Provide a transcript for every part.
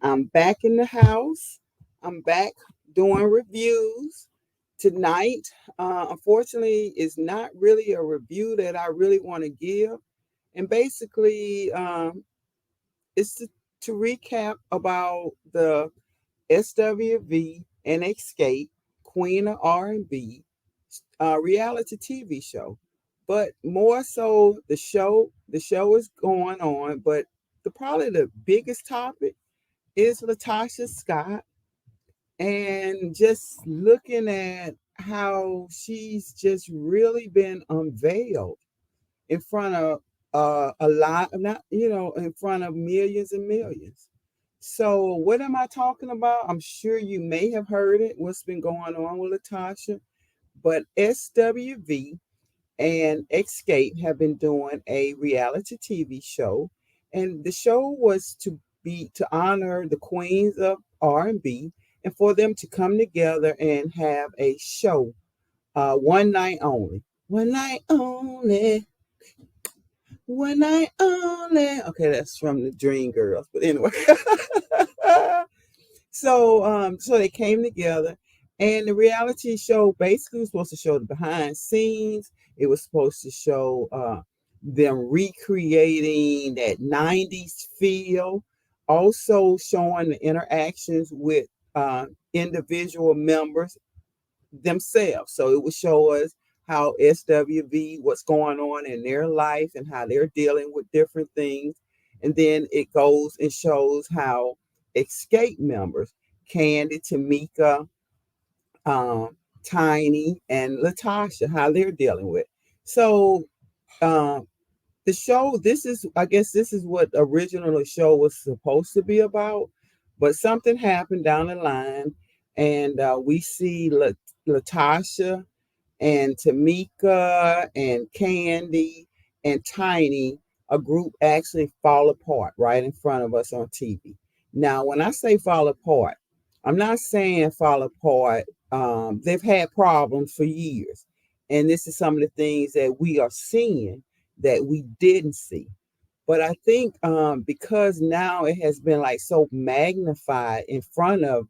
I'm back in the house. I'm back doing reviews tonight. Unfortunately, it's not really a review that I really want to give. And basically, it's to recap about the SWV and Xscape Queen of R&B reality TV show. But more so, the show is going on. But probably the biggest topic is LaTocha Scott, and just looking at how she's just really been unveiled in front of a lot, not in front of millions and millions. So what am I talking about? I'm sure you may have heard it. What's been going on with LaTocha? But SWV and Xscape have been doing a reality TV show, and the show was to honor the queens of R&B, and for them to come together and have a show, one night only, one night only, one night only. Okay, that's from the Dream Girls, but anyway. So they came together, and the reality show basically was supposed to show the behind scenes. It was supposed to show them recreating that '90s feel, also showing the interactions with individual members themselves. So it would show us how SWV, what's going on in their life and how they're dealing with different things. And then it goes and shows how Xscape members, Kandi, Tamika, Tiny, and LaTocha, how they're dealing with. So um, the show, I guess this is what originally the show was supposed to be about, but something happened down the line, and we see LaTocha and Tamika and Kandi and Tiny, a group actually fall apart right in front of us on TV. Now, when I say fall apart, I'm not saying fall apart. They've had problems for years, and this is some of the things that we are seeing that we didn't see. But I think because now it has been like so magnified in front of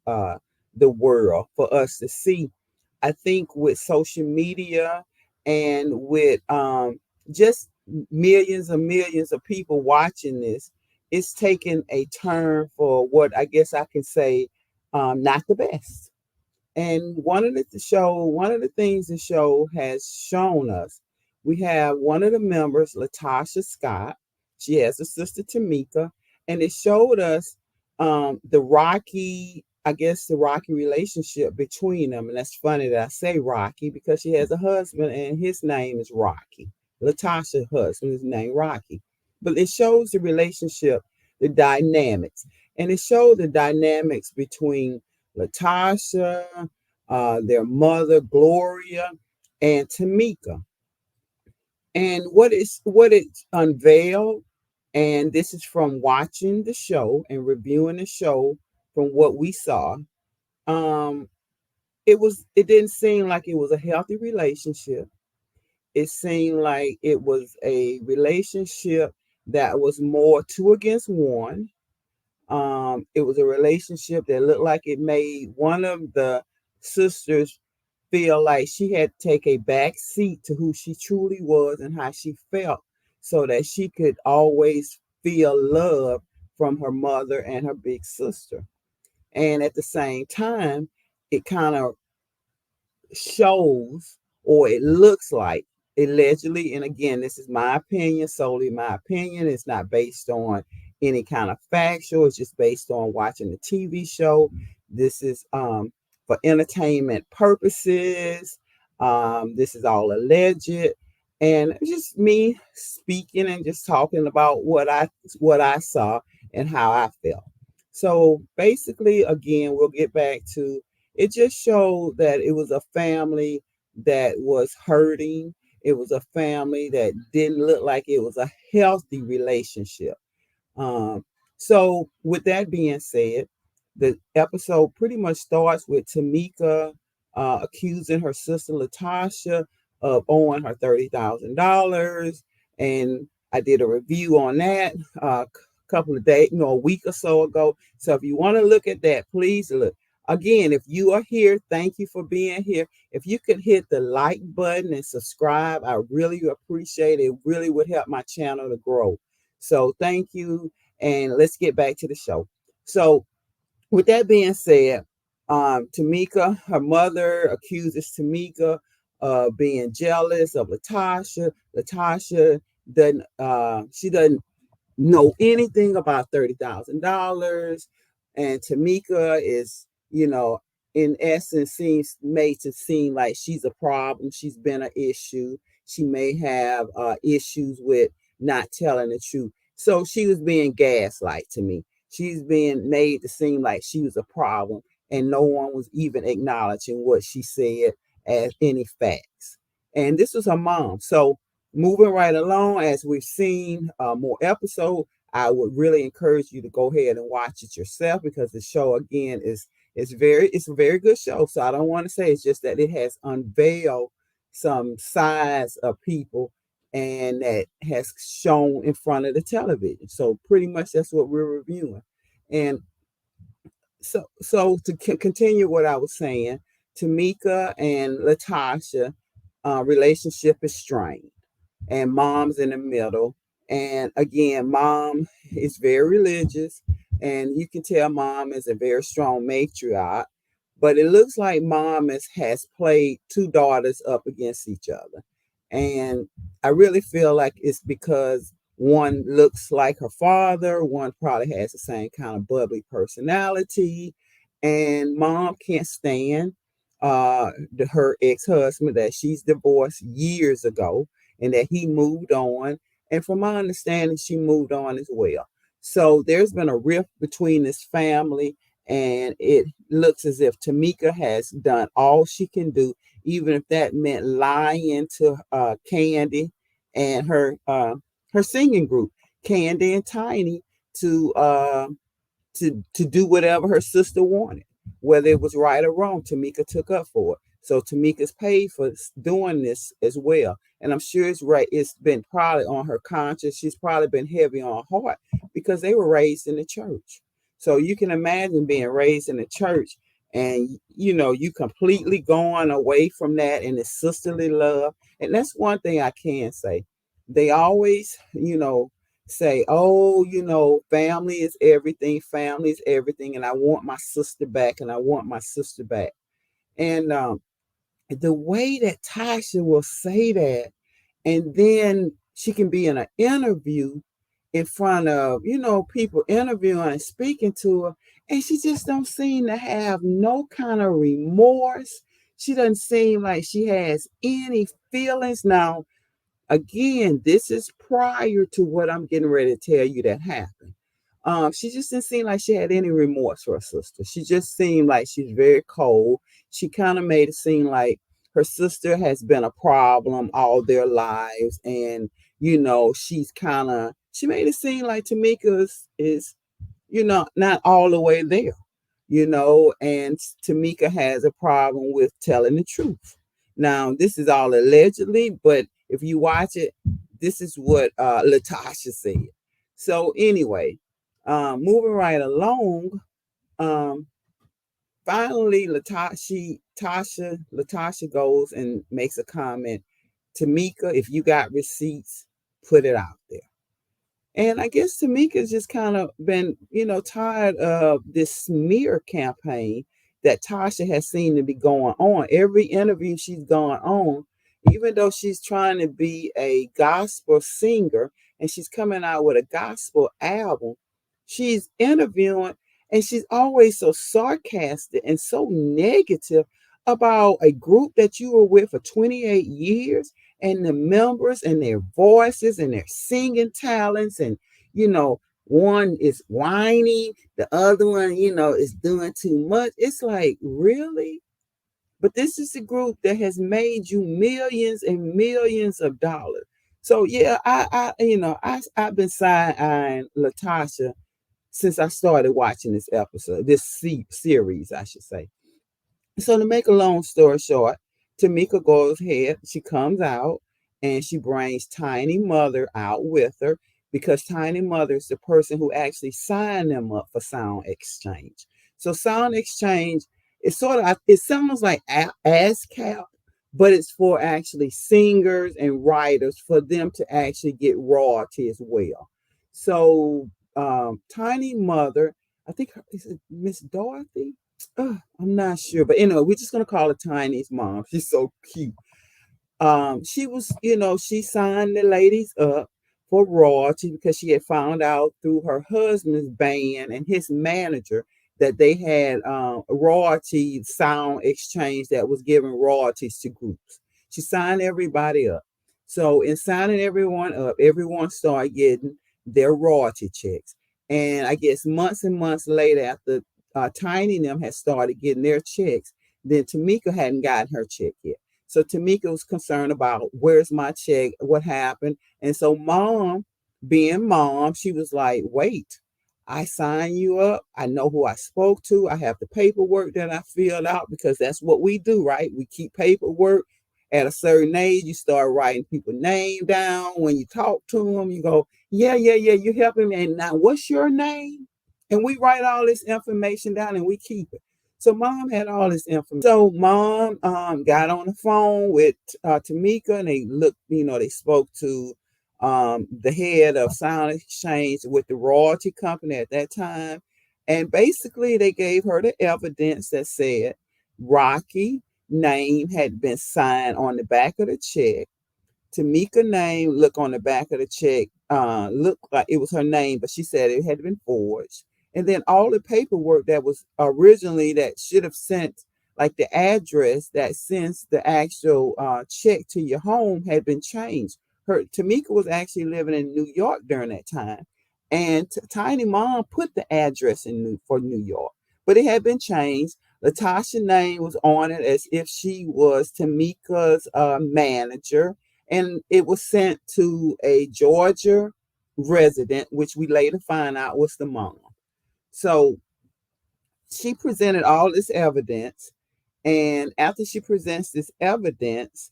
the world for us to see, I think with social media and with just millions of people watching this, it's taken a turn for what I guess I can say not the best. And one of the things the show has shown us, we have one of the members, LaTocha Scott. She has a sister Tamika, and it showed us the rocky relationship between them. And that's funny that I say Rocky because she has a husband and his name is Rocky. LaTocha's husband is named Rocky. But it shows the relationship, the dynamics, and it showed the dynamics between LaTocha, their mother Gloria, and Tamika. And what it unveiled, and this is from watching the show and reviewing the show from what we saw. Um, it didn't seem like it was a healthy relationship. It seemed like it was a relationship that was more two against one. It was a relationship that looked like it made one of the sisters feel like she had to take a back seat to who she truly was and how she felt so that she could always feel love from her mother and her big sister. And at the same time, it kind of shows, or it looks like, allegedly, and again, this is my opinion, solely my opinion. It's not based on any kind of factual. It's just based on watching the TV show. This is for entertainment purposes. This is all alleged, and it's just me speaking and just talking about what I saw and how I felt. So basically, again, we'll get back to it. Just showed that it was a family that was hurting. It was a family that didn't look like it was a healthy relationship. Um, so, with that being said, the episode pretty much starts with Tamika accusing her sister LaTocha of owing her $30,000, and I did a review on that couple of days, a week or so ago. So if you want to look at that, please look. Again, if you are here, thank you for being here. If you could hit the like button and subscribe, I really appreciate it. It really would help my channel to grow. So thank you. And let's get back to the show. So with that being said, Tamika, her mother accuses Tamika of being jealous of LaTocha. LaTocha doesn't know anything about $30,000, and Tamika is, in essence, seems made to seem like she's a problem. She's been an issue. She may have issues with not telling the truth. So she was being gaslight to me. She's being made to seem like she was a problem, and no one was even acknowledging what she said as any facts. And this was her mom. So moving right along, as we've seen more episodes, I would really encourage you to go ahead and watch it yourself, because the show again it's a very good show. So I don't want to say, it's just that it has unveiled some sides of people, and that has shown in front of the television. So pretty much that's what we're reviewing. And so to continue what I was saying, Tamika and LaTocha relationship is strained, and mom's in the middle. And again, mom is very religious, and you can tell mom is a very strong matriarch. But it looks like mom has played two daughters up against each other. And I really feel like it's because one looks like her father, one probably has the same kind of bubbly personality, and mom can't stand her ex-husband that she's divorced years ago, and that he moved on. And from my understanding, she moved on as well. So there's been a rift between this family, and it looks as if Tamika has done all she can do, even if that meant lying to Kandi and her singing group, Kandi and Tiny, to to do whatever her sister wanted, whether it was right or wrong. Tamika took up for it. So Tamika's paid for doing this as well. And I'm sure it's right. It's been probably on her conscience. She's probably been heavy on her heart, because they were raised in the church. So you can imagine being raised in the church, and you completely going away from that and the sisterly love. And that's one thing I can say. They always, say, oh, family is everything, and I want my sister back, and I want my sister back. And the way that Tasha will say that, and then she can be in an interview in front of, people interviewing and speaking to her, and she just don't seem to have no kind of remorse. She doesn't seem like she has any feelings. Now, again, this is prior to what I'm getting ready to tell you that happened. She just didn't seem like she had any remorse for her sister. She just seemed like she's very cold. She kind of made it seem like her sister has been a problem all their lives. And, she made it seem like Tamika is not all the way there, and Tamika has a problem with telling the truth. Now, this is all allegedly, but if you watch it, this is what LaTocha said. So anyway, moving right along, um, finally, LaTocha goes and makes a comment. Tamika, if you got receipts, put it out there. And I guess Tamika's just kind of been, tired of this smear campaign that Tasha has seen to be going on. Every interview she's gone on, even though she's trying to be a gospel singer and she's coming out with a gospel album, she's interviewing, and she's always so sarcastic and so negative about a group that you were with for 28 years, and the members and their voices and their singing talents. And, one is whiny, the other one, is doing too much. It's like, really? But this is a group that has made you millions and millions of dollars. So yeah, I've been side eyeing LaTocha since I started watching this episode, series, I should say. So to make a long story short, Tamika goes ahead, she comes out, and she brings Tiny mother out with her. because Tiny Mother is the person who actually signed them up for Sound Exchange. So Sound Exchange, it's sort of, it sounds like ASCAP, but it's for actually singers and writers for them to actually get royalty as well. So Tiny Mother, I think is it Miss Dorothy? I'm not sure, but anyway, we're just gonna call her Tiny's mom. She's so cute. She was, she signed the ladies up for royalty because she had found out through her husband's band and his manager that they had a royalty sound exchange that was giving royalties to groups. She signed everybody up. So in signing everyone up, everyone started getting their royalty checks. And I guess months and months later, after Tiny and them had started getting their checks, then Tamika hadn't gotten her check yet. So Tamika was concerned about where's my check, what happened. And so mom, being mom, she was like, wait, I signed you up. I know who I spoke to. I have the paperwork that I filled out because that's what we do, right? We keep paperwork. At a certain age, you start writing people's name down. When you talk to them, you go, yeah, you're helping me. And now what's your name? And we write all this information down and we keep it. So mom had all this information. So mom got on the phone with Tamika and they looked, they spoke to the head of Sound Exchange with the royalty company at that time. And basically they gave her the evidence that said Rocky name had been signed on the back of the check. Tamika name look on the back of the check, looked like it was her name, but she said it had been forged. And then all the paperwork that was originally that should have sent, like the address that sends the actual check to your home, had been changed. Her Tamika was actually living in New York during that time, and Tiny Mom put the address in for New York, but it had been changed. LaTocha's name was on it as if she was Tamika's manager, and it was sent to a Georgia resident, which we later find out was the mom. So she presented all this evidence. And after she presents this evidence,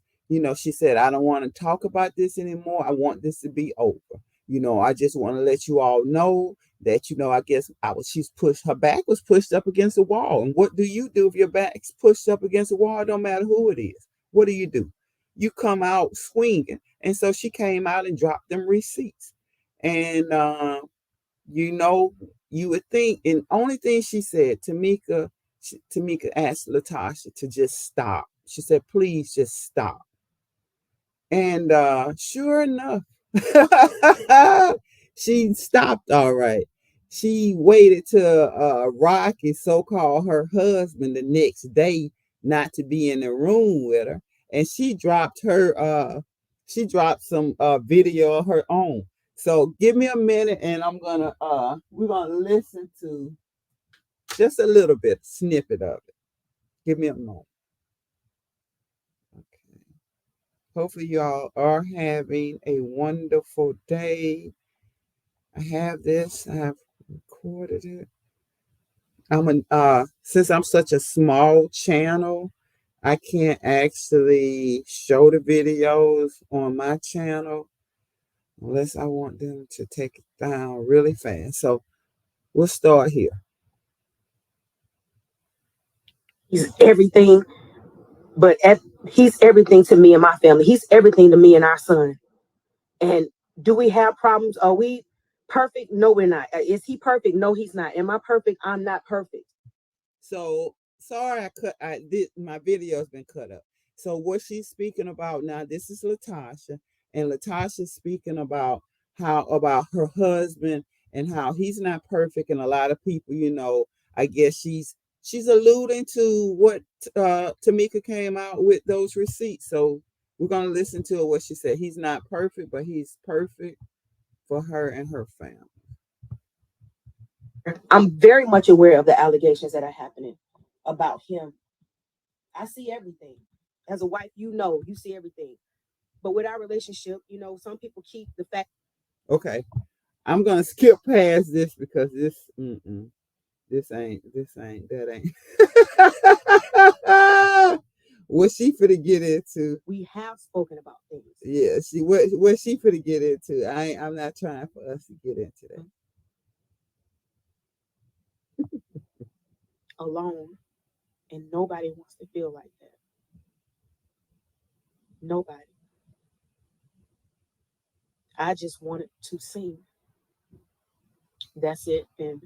she said, I don't want to talk about this anymore. I want this to be over. I just want to let you all know that, I guess her back was pushed up against the wall. And what do you do if your back's pushed up against the wall? It don't matter who it is. What do? You come out swinging. And so she came out and dropped them receipts. And, you would think, and only thing she said, Tamika asked LaTocha to just stop. She said, please just stop. And sure enough, she stopped all right. She waited till Rocky, so-called her husband, the next day not to be in the room with her. And she dropped some video of her own. So give me a minute and we're gonna listen to just a little bit, snippet of it. Give me a moment. Okay. Hopefully y'all are having a wonderful day. I have recorded it. Since I'm such a small channel, I can't actually show the videos on my channel unless I want them to take it down really fast. So we'll start here. He's everything, but he's everything to me and my family. He's everything to me and our son. And do we have problems? Are we perfect? No, we're not. Is he perfect? No, he's not. Am I perfect? I'm not perfect. So sorry, my video has been cut up. So what she's speaking about now, this is LaTocha, and LaTocha's speaking about about her husband and how he's not perfect, and a lot of people, I guess she's alluding to what Tamika came out with those receipts. So we're gonna listen to what she said. He's not perfect, but he's perfect for her and her family. I'm very much aware of the allegations that are happening about him. I see everything. As a wife, you see everything. But with our relationship, some people keep the fact. Okay. I'm gonna skip past this because this ain't that ain't. What she finna get into? We have spoken about things. Yeah, what she finna get into? I'm not trying for us to get into that. Alone, and nobody wants to feel like that. Nobody. I just wanted to sing. That's it. And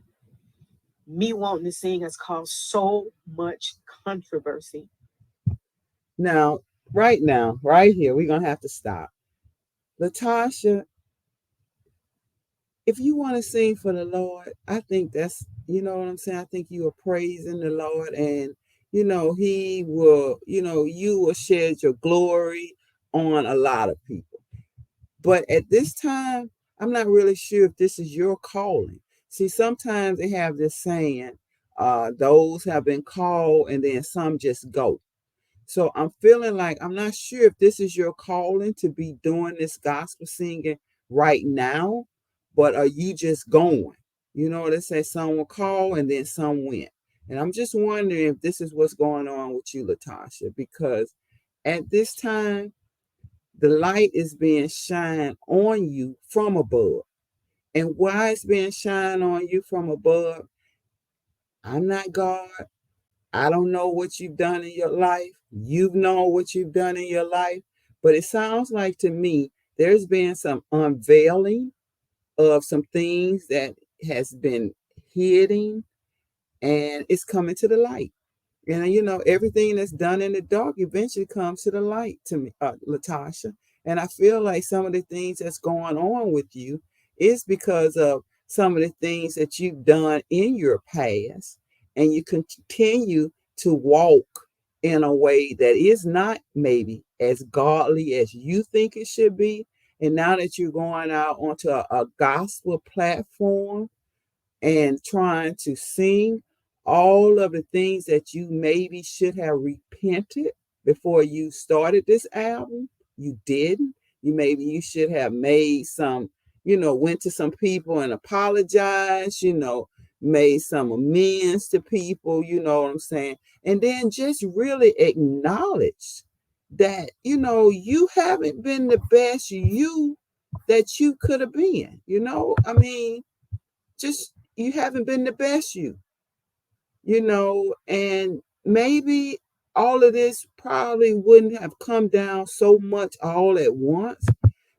me wanting to sing has caused so much controversy. Now, right here, we're gonna have to stop. LaTocha, if you want to sing for the Lord, I think that's, you know what I'm saying? I think you are praising the Lord, and He will, you will shed your glory on a lot of people. But at this time, I'm not really sure if this is your calling. See, sometimes they have this saying, those have been called, and then some just go. So I'm feeling like I'm not sure if this is your calling to be doing this gospel singing right now, but are you just going? You know, they say some will call and then some went. And I'm just wondering if this is what's going on with you, LaTocha, because at this time, the light is being shined on you from above. And why it's being shined on you from above, I'm not God. I don't know what you've done in your life. You've known what you've done in your life. But it sounds like to me there's been some unveiling of some things that has been hidden, and it's coming to the light. And everything that's done in the dark eventually comes to the light to me, LaTocha. And I feel like some of the things that's going on with you is because of some of the things that you've done in your past, and you continue to walk in a way that is not maybe as godly as you think it should be. And now that you're going out onto a gospel platform and trying to sing all of the things that you maybe should have repented before you started this album. You didn't. You should have made some, went to some people and apologized, made some amends to people, you know what I'm saying? And then just really acknowledge that, you haven't been the best you that you could have been. I mean, just you haven't been the best and maybe all of this probably wouldn't have come down so much all at once,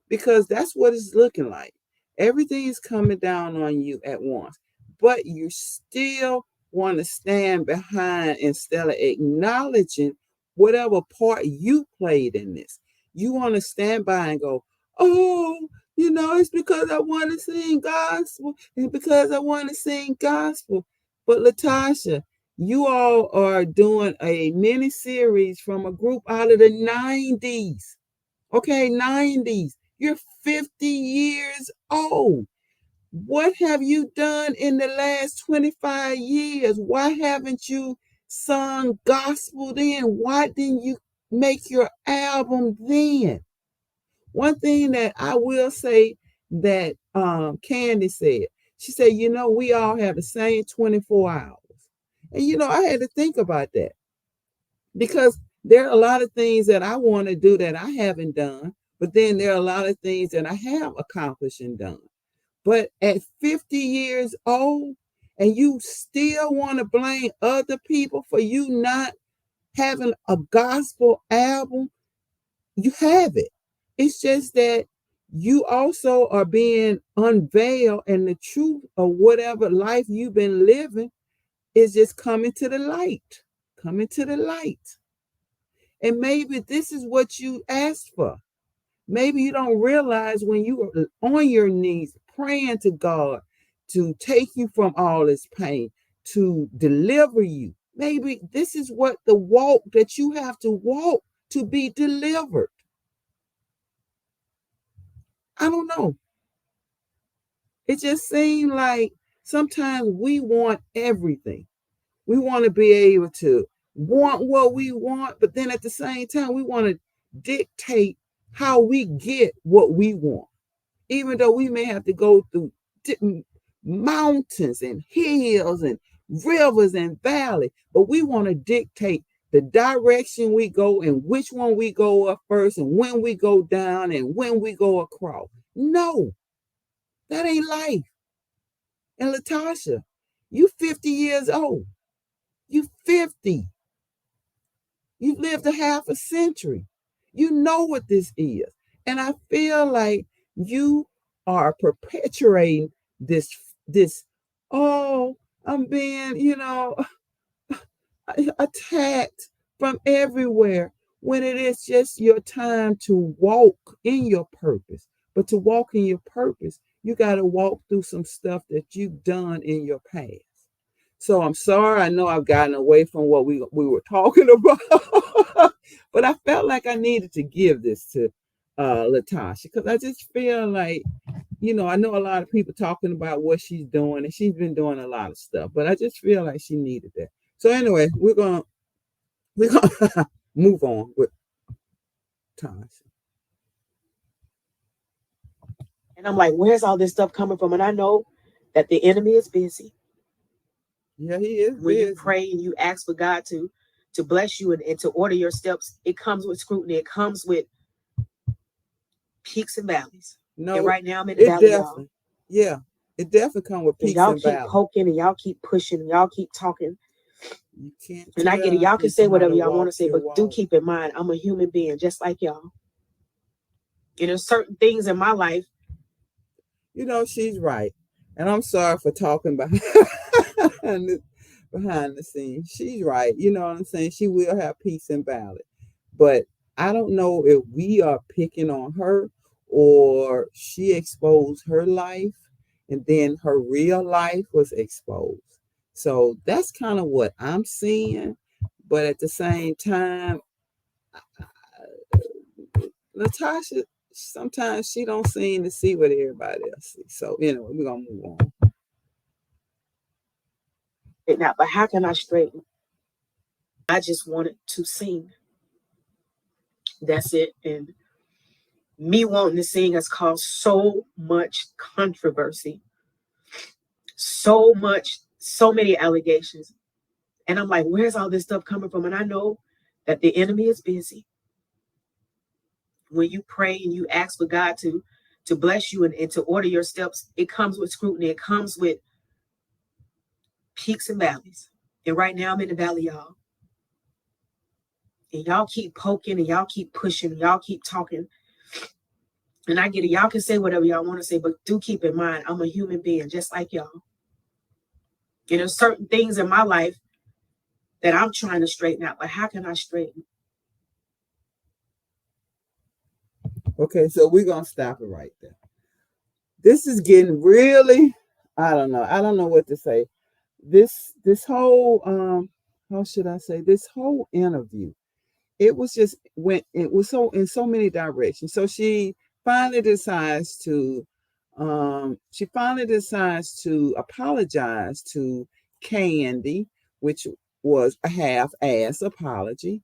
because that's what it's looking like. Everything is coming down on you at once, but you still want to stand behind instead of acknowledging whatever part you played in this. You want to stand by and go, oh, it's because I want to sing gospel and because I want to sing gospel. But LaTocha, you all are doing a mini series from a group out of the 90s. Okay, 90s. You're 50 years old. What have you done in the last 25 years? Why haven't you sung gospel then? Why didn't you make your album then? One thing that I will say that Kandi said, she said, we all have the same 24 hours. And, I had to think about that, because there are a lot of things that I want to do that I haven't done, but then there are a lot of things that I have accomplished and done. But at 50 years old, and you still want to blame other people for you not having a gospel album, you have it. It's just that you also are being unveiled, and the truth of whatever life you've been living is just coming to the light, coming to the light. And maybe this is what you asked for. Maybe you don't realize when you are on your knees praying to God to take you from all this pain, to deliver you. Maybe this is what the walk that you have to walk to be delivered. I don't know. It just seems like sometimes we want everything. We want to be able to want what we want, but then at the same time, we want to dictate how we get what we want, even though we may have to go through mountains and hills and rivers and valleys, but we want to dictate the direction we go and which one we go up first and when we go down and when we go across. No, that ain't life. And LaTocha, you 50 years old. You 50. You've lived a half a century. You know what this is. And I feel like you are perpetuating this, oh, I'm being, attacked from everywhere when it is just your time to walk in your purpose. But to walk in your purpose, you got to walk through some stuff that you've done in your past. So I'm sorry. I know I've gotten away from what we were talking about, but I felt like I needed to give this to LaTocha because I just feel like, I know a lot of people talking about what she's doing, and she's been doing a lot of stuff, but I just feel like she needed that. So anyway, we're gonna move on with Tasha. And I'm like, where's all this stuff coming from? And I know that the enemy is busy. Yeah, he is. When you pray and you ask for God to bless you and to order your steps, it comes with scrutiny. It comes with peaks and valleys. No, and right now I'm in the valley, y'all. Yeah, it definitely comes with peaks and valleys. Y'all keep poking and y'all keep pushing and y'all keep talking. You can't. And I get it. Y'all can say whatever y'all want to say, but do keep in mind, I'm a human being just like y'all. And there's certain things in my life. She's right. And I'm sorry for talking behind the scenes. She's right. You know what I'm saying? She will have peace and balance. But I don't know if we are picking on her or she exposed her life and then her real life was exposed. So that's kind of what I'm seeing. But at the same time, LaTocha, sometimes she don't seem to see what everybody else sees. So anyway, we're gonna move on. Now, but how can I straighten? I just wanted to sing. That's it. And me wanting to sing has caused so much controversy, so many allegations. And I'm like, where's all this stuff coming from? And I know that the enemy is busy. When you pray and you ask for God to bless you and to order your steps, it comes with scrutiny. It comes with peaks and valleys. And right now I'm in the valley, y'all. And y'all keep poking and y'all keep pushing and y'all keep talking. And I get it. Y'all can say whatever y'all want to say, but do keep in mind, I'm a human being just like y'all. And there's certain things in my life that I'm trying to straighten out. But how can I straighten? Okay, so we're going to stop it right there. This is getting really, I don't know what to say. This whole, how should I say, this whole interview, it was so in so many directions. So she finally decides to apologize to Kandi, which was a half-ass apology.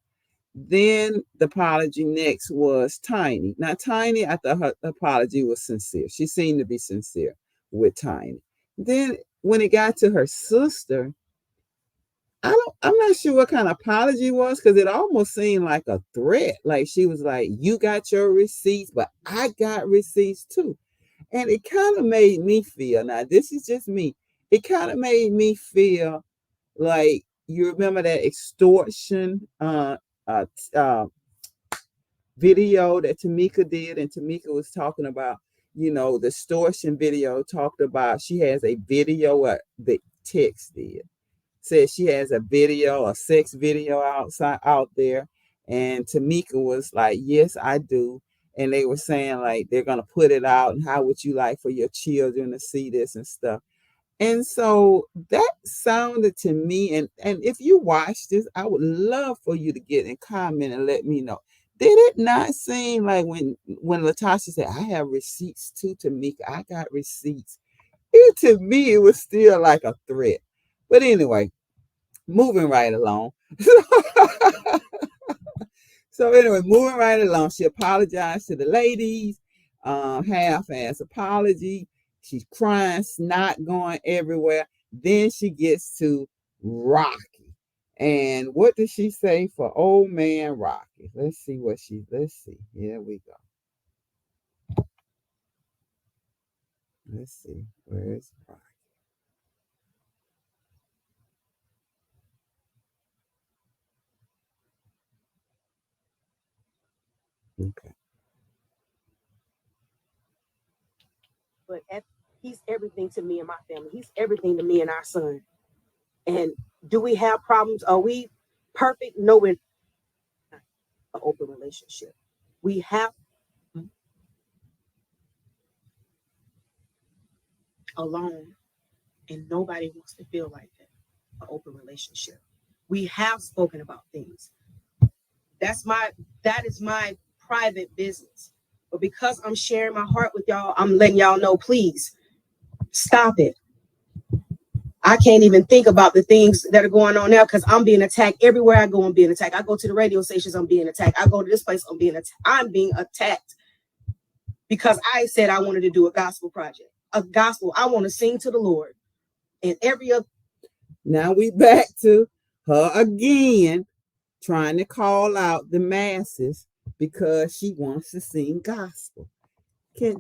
Then the apology next was Tiny. Now Tiny, I thought her apology was sincere. She seemed to be sincere with Tiny. Then when it got to her sister, I'm not sure what kind of apology it was because it almost seemed like a threat. Like she was like, you got your receipts, but I got receipts too. And it kind of made me feel, now this is just me, it kind of made me feel like, you remember that extortion video that Tamika did, and Tamika was talking about, the extortion video, talked about she has a video, the text did. Said she has a video, a sex video out there. And Tamika was like, yes, I do. And they were saying like, they're going to put it out. And how would you like for your children to see this and stuff? And so that sounded to me, and if you watch this, I would love for you to get in comment and let me know. Did it not seem like when LaTocha said, I have receipts too, Tamika, I got receipts. To me, it was still like a threat. But anyway, moving right along. So anyway, moving right along. She apologized to the ladies, half-ass apology. She's crying, snot going everywhere. Then she gets to Rocky. And what did she say for old man Rocky? Let's see. Let's see. Here we go. Let's see. Where is Rocky? Okay. But he's everything to me and my family. He's everything to me and our son. And do we have problems? Are we perfect? No, we're not. An open relationship. We have alone, and nobody wants to feel like that. An open relationship. We have spoken about things. That is my private business. But because I'm sharing my heart with y'all, I'm letting y'all know, please stop it. I can't even think about the things that are going on now because I'm being attacked everywhere I go. I'm being attacked. I go to the radio stations. I'm being attacked. I go to this place. I'm being attacked because I said I wanted to do a gospel project, a gospel. I want to sing to the Lord, and every other. Now we back to her again, trying to call out the masses because she wants to sing gospel. Can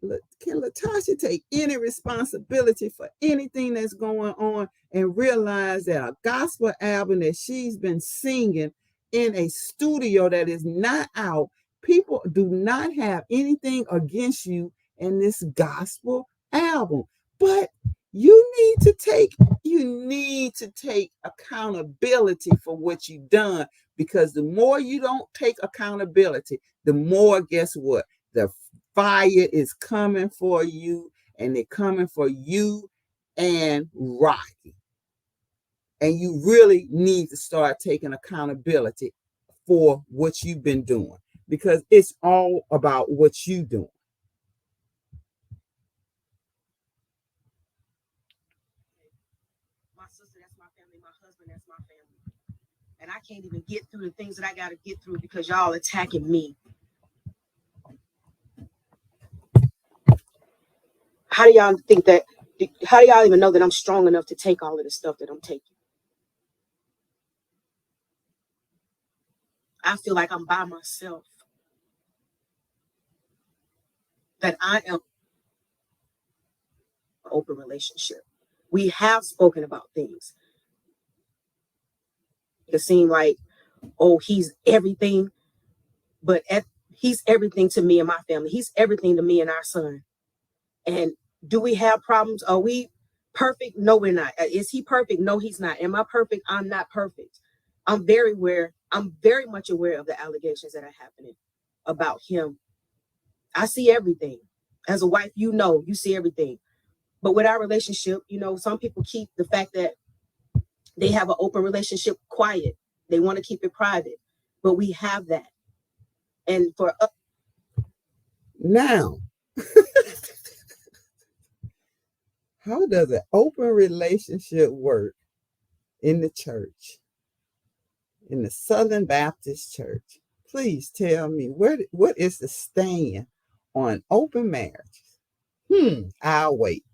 LaTocha take any responsibility for anything that's going on and realize that a gospel album that she's been singing in a studio that is not out, people do not have anything against you in this gospel album, but you need to take accountability for what you've done, because the more you don't take accountability, the more, guess what, the fire is coming for you, and they're coming for you and Rocky. And you really need to start taking accountability for what you've been doing, because it's all about what you're doing. My sister, that's my family. My husband, that's my family. And I can't even get through the things that I got to get through because y'all attacking me. How do y'all think that? How do y'all even know that I'm strong enough to take all of the stuff that I'm taking? I feel like I'm by myself. That I am an open relationship. We have spoken about things. It seemed like, oh, he's everything, but he's everything to me and my family. He's everything to me and our son. And do we have problems? Are we perfect? No, we're not. Is he perfect? No, he's not. Am I perfect? I'm not perfect. I'm very much aware of the allegations that are happening about him. I see everything. As a wife, you see everything. But with our relationship, some people keep the fact that they have an open relationship quiet. They want to keep it private. But we have that. And for us. Now, how does an open relationship work in the church, in the Southern Baptist Church? Please tell me, what is the stand on open marriages? I'll wait.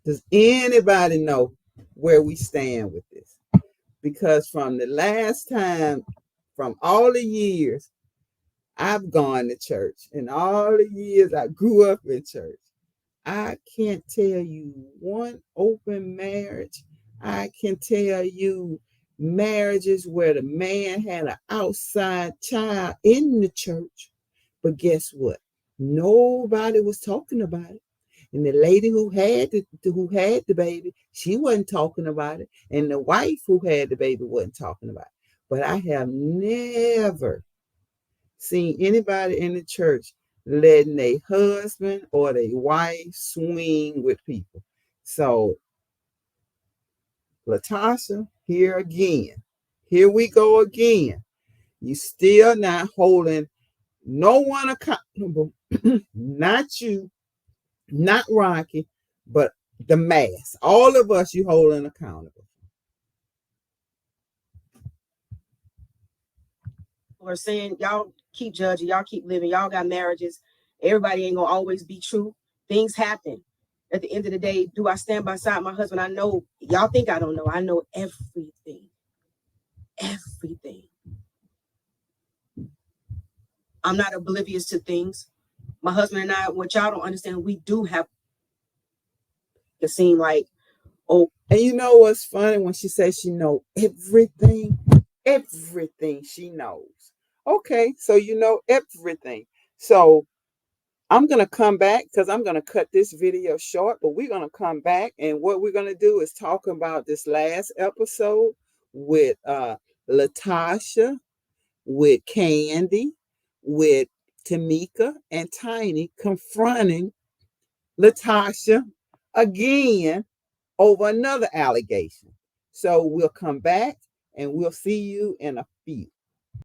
Does anybody know where we stand with this? Because from the last time, from all the years I've gone to church and all the years I grew up in church, I can't tell you one open marriage. I can tell you marriages where the man had an outside child in the church. But guess what? Nobody was talking about it. And the lady who had the baby, she wasn't talking about it. And the wife who had the baby wasn't talking about it. But I have never seen anybody in the church letting their husband or their wife swing with people. So, LaTocha, here again. Here we go again. You still not holding no one accountable. Not you, not Rocky, but the mass. All of us you holding accountable. We're saying y'all keep judging, y'all keep living, y'all got marriages. Everybody ain't gonna always be true. Things happen. At the end of the day, do I stand beside my husband? I know, y'all think I don't know. I know everything. Everything. I'm not oblivious to things. My husband and I, what y'all don't understand, we do have it seem like, oh. And you know what's funny when she says she know everything? Everything she knows. Okay, so you know everything. So I'm going to come back because I'm going to cut this video short, but we're going to come back. And what we're going to do is talk about this last episode with LaTocha, with Kandi, with Tamika, and Tiny confronting LaTocha again over another allegation. So we'll come back and we'll see you in a few.